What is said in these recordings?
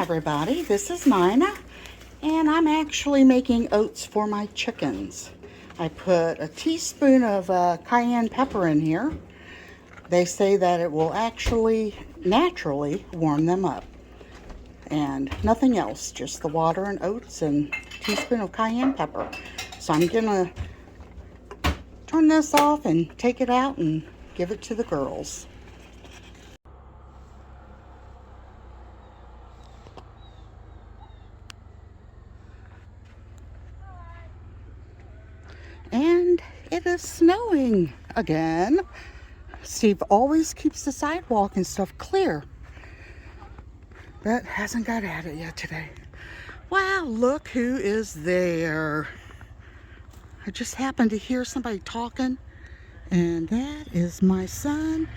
everybody, this is Nina, and I'm actually making oats for my chickens. I put a teaspoon of cayenne pepper in here. They say that it will actually naturally warm them up, and nothing else, just the water and oats and a teaspoon of cayenne pepper. So I'm gonna turn this off and take it out and give it to the girls. And it is snowing again. Steve always keeps the sidewalk and stuff clear, but hasn't got at it yet today. Wow, look who is there. I just happened to hear somebody talking, and that is my son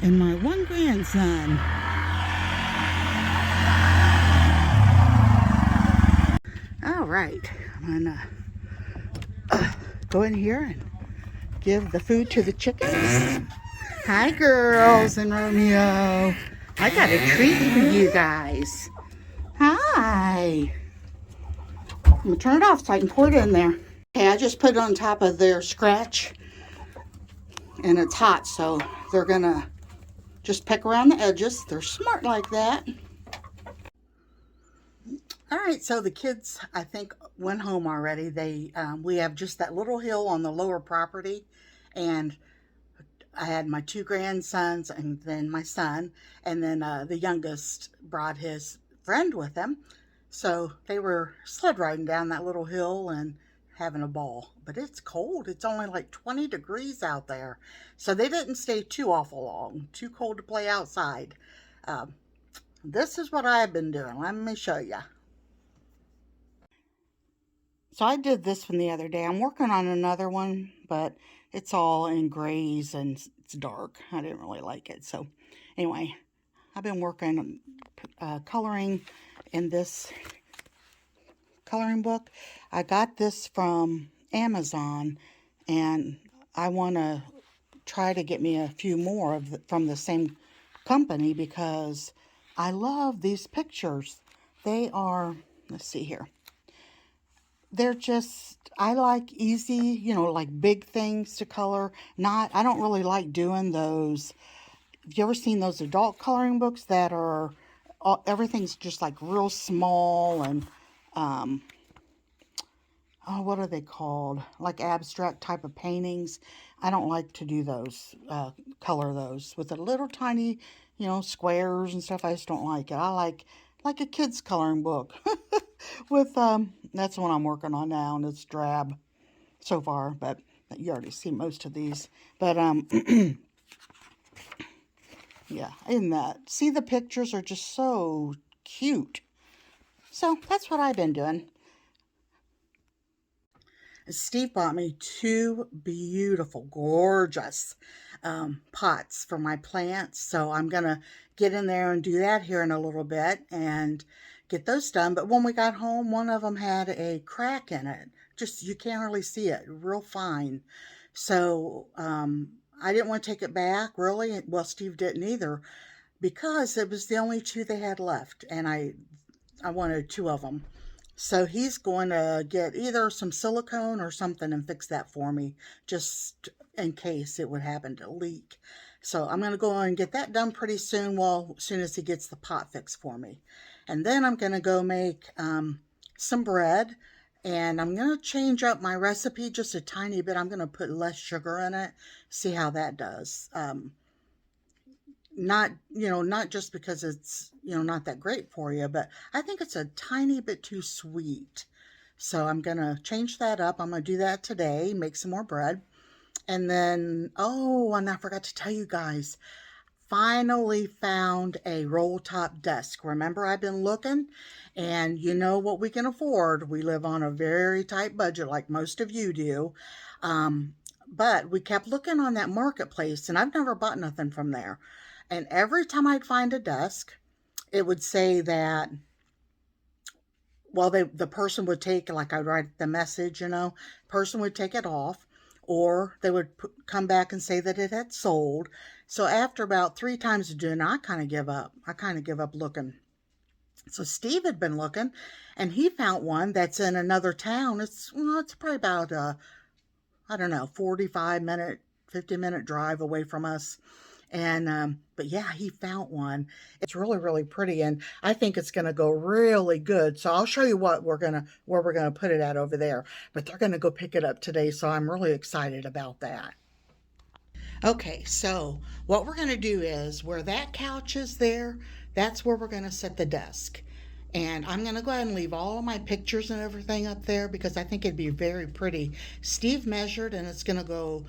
and my one grandson. All right, I'm gonna go in here and give the food to the chickens. Hi, girls and Romeo. I got a treat for you guys. Hi. I'm gonna turn it off so I can pour it in there. Okay, I just put it on top of their scratch, and it's hot, so they're gonna just peck around the edges. They're smart like that. All right, so the kids, I think, went home already. We have just that little hill on the lower property, and I had my two grandsons and then my son, and then the youngest brought his friend with him. So they were sled riding down that little hill and having a ball. But it's cold. It's only like 20 degrees out there. So they didn't stay too awful long. Too cold to play outside. This is what I've been doing. Let me show you. So I did this one the other day. I'm working on another one, but it's all in grays and it's dark. I didn't really like it. So anyway, I've been working coloring in this coloring book. I got this from Amazon, and I want to try to get me a few more from the same company because I love these pictures. They are, let's see here. They're just, I like easy, like big things to color. I don't really like doing those. Have you ever seen those adult coloring books that are, everything's just like real small and, oh, what are they called? Like abstract type of paintings. I don't like to do those, color those with the little tiny, squares and stuff. I just don't like it. I like a kid's coloring book with, that's the one I'm working on now, and it's drab so far, but you already see most of these. But, yeah, in that. See, the pictures are just so cute. So that's what I've been doing. Steve bought me two beautiful, gorgeous pots for my plants. So I'm going to get in there and do that here in a little bit and get those done. But when we got home, one of them had a crack in it. Just, you can't really see it, real fine. So I didn't want to take it back, really. Well, Steve didn't either, because it was the only two they had left, and I wanted two of them. So he's going to get either some silicone or something and fix that for me, just in case it would happen to leak. So I'm going to go and get that done pretty soon, as soon as he gets the pot fixed for me. And then I'm going to go make some bread, and I'm going to change up my recipe just a tiny bit. I'm going to put less sugar in it, see how that does. Not just because it's, not that great for you, but I think it's a tiny bit too sweet. So I'm going to change that up. I'm going to do that today, make some more bread. And then, and I forgot to tell you guys, finally found a roll top desk. Remember, I've been looking, and you know what we can afford. We live on a very tight budget like most of you do. But we kept looking on that marketplace, and I've never bought nothing from there. And every time I'd find a desk, it would say that, well, the person would take, like I'd write the message, person would take it off, or they would come back and say that it had sold. So after about 3 times of doing it, I kind of give up. I kind of give up looking. So Steve had been looking, and he found one that's in another town. It's probably about I don't know, 45-minute, 50-minute drive away from us. And but yeah, he found one. It's really, really pretty, and I think it's going to go really good. So I'll show you where we're gonna put it at over there. But they're going to go pick it up today, so I'm really excited about that. Okay, so what we're going to do is where that couch is there, that's where we're going to set the desk. And I'm going to go ahead and leave all my pictures and everything up there because I think it'd be very pretty. Steve measured, and it's going to go,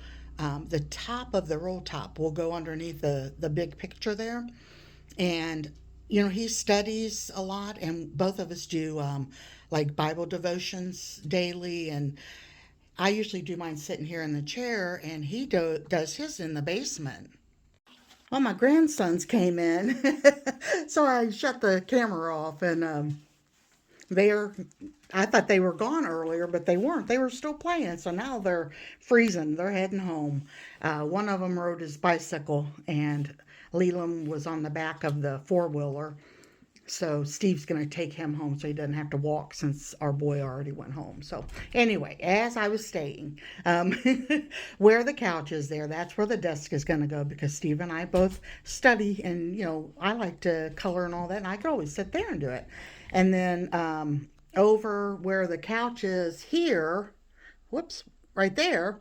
the top of the roll top will go underneath the big picture there. And, he studies a lot, and both of us do like Bible devotions daily. And I usually do mine sitting here in the chair, and he does his in the basement. Well, my grandsons came in, so I shut the camera off, and they're. I thought they were gone earlier, but they weren't. They were still playing, so now they're freezing. They're heading home. One of them rode his bicycle, and Leland was on the back of the four-wheeler. So Steve's going to take him home so he doesn't have to walk since our boy already went home. So anyway, as I was saying, where the couch is there, that's where the desk is going to go because Steve and I both study and, I like to color and all that. And I could always sit there and do it. And then over where the couch is here, whoops, right there,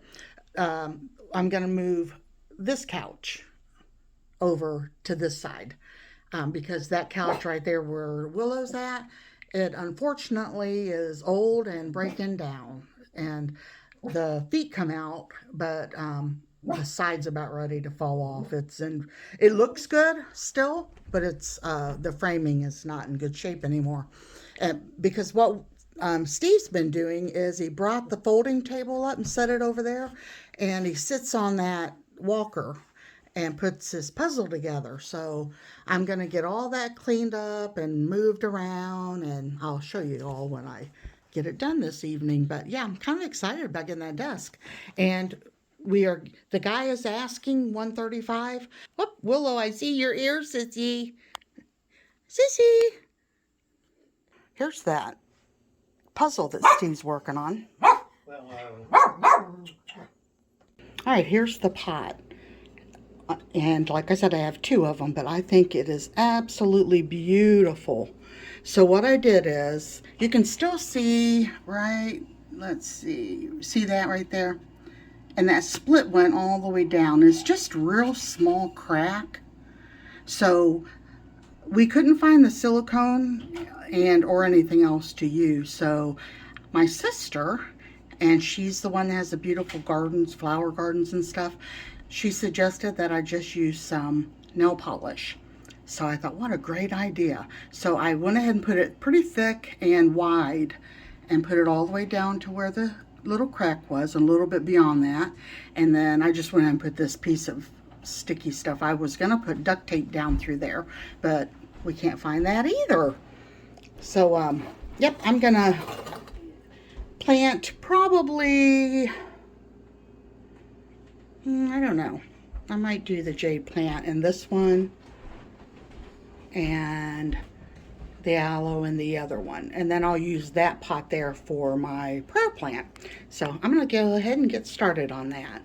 I'm going to move this couch over to this side. Because that couch right there where Willow's at, it unfortunately is old and breaking down. And the feet come out, but the side's about ready to fall off. It looks good still, but it's the framing is not in good shape anymore. Because what Steve's been doing is he brought the folding table up and set it over there, and he sits on that walker and puts his puzzle together. So I'm going to get all that cleaned up and moved around, and I'll show you all when I get it done this evening. But yeah, I'm kind of excited about getting that desk. And the guy is asking 135. Whoop, Willow, I see your ears, Sissy. Sissy. Here's that puzzle that Steve's working on. All right, here's the pot. And like I said, I have two of them, but I think it is absolutely beautiful. So what I did is, you can still see, right? Let's see that right there? And that split went all the way down. It's just real small crack. So we couldn't find the silicone or anything else to use. So my sister, and she's the one that has the beautiful gardens, flower gardens and stuff, she suggested that I just use some nail polish. So I thought, what a great idea. So I went ahead and put it pretty thick and wide and put it all the way down to where the little crack was, a little bit beyond that. And then I just went ahead and put this piece of sticky stuff. I was gonna put duct tape down through there, but we can't find that either. So, yep, I'm gonna plant probably, I don't know. I might do the jade plant in this one and the aloe in the other one. And then I'll use that pot there for my prayer plant. So I'm going to go ahead and get started on that.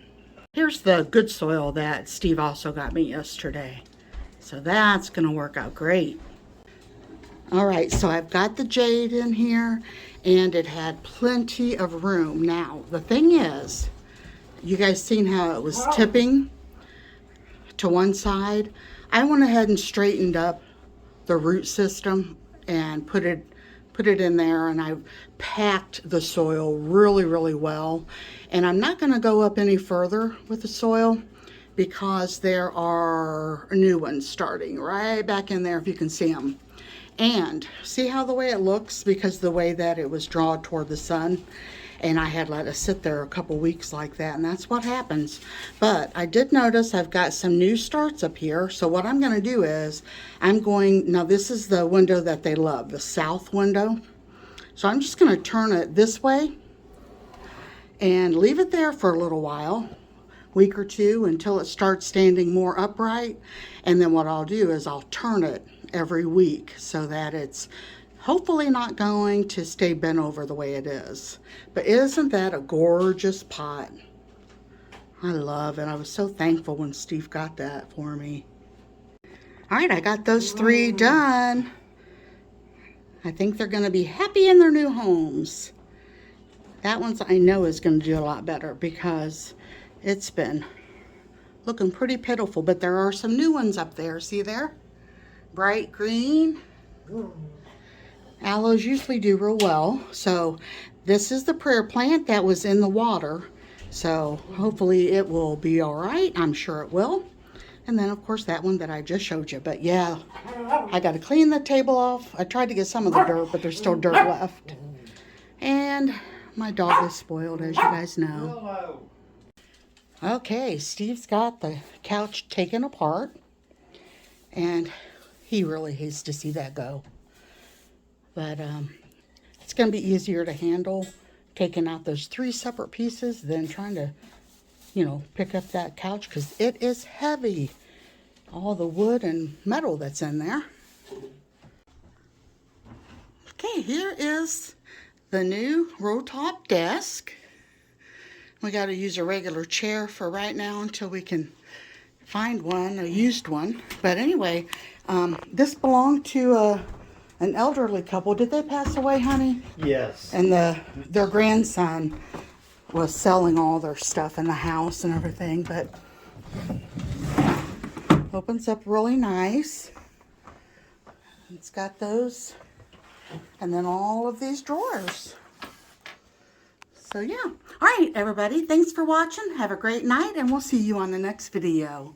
Here's the good soil that Steve also got me yesterday. So that's going to work out great. All right, so I've got the jade in here and it had plenty of room. Now, the thing is, you guys seen how it was tipping to one side? I went ahead and straightened up the root system and put it in there, and I packed the soil really, really well. And I'm not going to go up any further with the soil because there are new ones starting right back in there if you can see them. And see how the way it looks, because the way that it was drawn toward the sun, and I had let it sit there a couple weeks like that, and that's what happens. But I did notice I've got some new starts up here. So what I'm going to do is now this is the window that they love, the south window. So I'm just going to turn it this way and leave it there for a little while, week or two, until it starts standing more upright. And then what I'll do is I'll turn it every week so that it's hopefully not going to stay bent over the way it is. But isn't that a gorgeous pot? I love it. I was so thankful when Steve got that for me. All right, I got those 3 done. I think they're going to be happy in their new homes. That one's I know is going to do a lot better because it's been looking pretty pitiful. But there are some new ones up there. See there? Bright green. Aloes usually do real well. So this is the prayer plant that was in the water. So hopefully it will be all right. I'm sure it will. And then, of course, that one that I just showed you. But, yeah, I got to clean the table off. I tried to get some of the dirt, but there's still dirt left. And my dog is spoiled, as you guys know. Okay, Steve's got the couch taken apart. And he really hates to see that go. But it's going to be easier to handle taking out those 3 separate pieces than trying to, you know, pick up that couch because it is heavy. All the wood and metal that's in there. Okay, here is the new roll top desk. We got to use a regular chair for right now until we can find one, a used one. But anyway, this belonged to an elderly couple. Did they pass away, honey? Yes. And their grandson was selling all their stuff in the house and everything, but opens up really nice. It's got those and then all of these drawers. So yeah. All right, everybody. Thanks for watching. Have a great night, and we'll see you on the next video.